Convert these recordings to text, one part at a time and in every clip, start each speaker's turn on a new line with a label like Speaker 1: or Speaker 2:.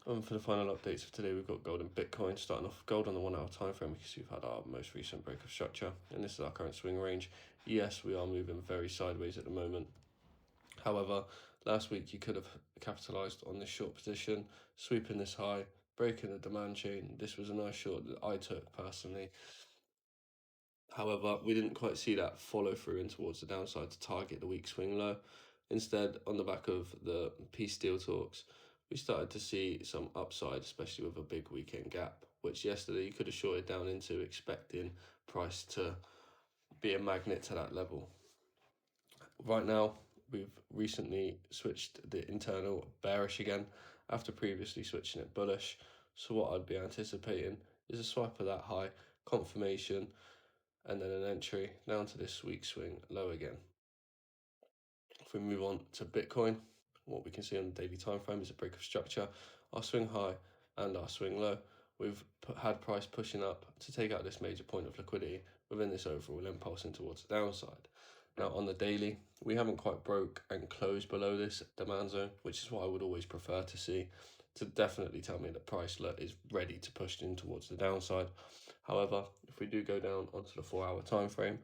Speaker 1: For the final updates of today, we've got gold and Bitcoin. Starting off with gold on the 1 hour time frame because we've had our most recent break of structure, and this is our current swing range. Yes, we are moving very sideways at the moment. However, last week you could have capitalized on this short position, sweeping this high, breaking the demand chain. This was a nice short that I took personally. However, we didn't quite see that follow through in towards the downside to target the week swing low. Instead, on the back of the peace deal talks, we started to see some upside, especially with a big weekend gap, which yesterday you could have shorted down into, expecting price to be a magnet to that level. Right now, we've recently switched the internal bearish again after previously switching it bullish. So what I'd be anticipating is a swipe of that high, confirmation, and then an entry down to this week swing low again. If we move on to Bitcoin, what we can see on the daily time frame is a break of structure, our swing high and our swing low. We've had price pushing up to take out this major point of liquidity within this overall impulse in towards the downside. Now on the daily, we haven't quite broke and closed below this demand zone, which is what I would always prefer to see, to definitely tell me that price is ready to push in towards the downside. However, if we do go down onto the 4 hour time frame,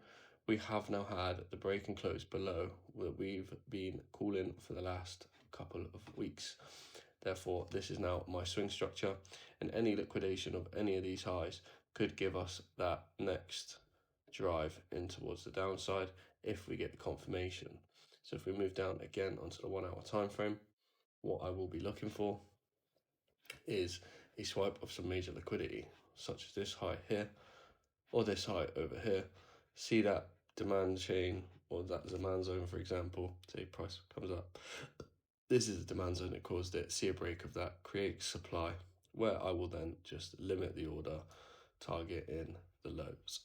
Speaker 1: we have now had the break and close below that we've been calling for the last couple of weeks. Therefore, this is now my swing structure, and any liquidation of any of these highs could give us that next drive in towards the downside if we get the confirmation. So if we move down again onto the 1 hour time frame, what I will be looking for is a swipe of some major liquidity, such as this high here or this high over here. See that demand chain or that demand zone, for example, say price comes up. This is the demand zone that caused it. See a break of that, create supply, where I will then just limit the order, target in the lows.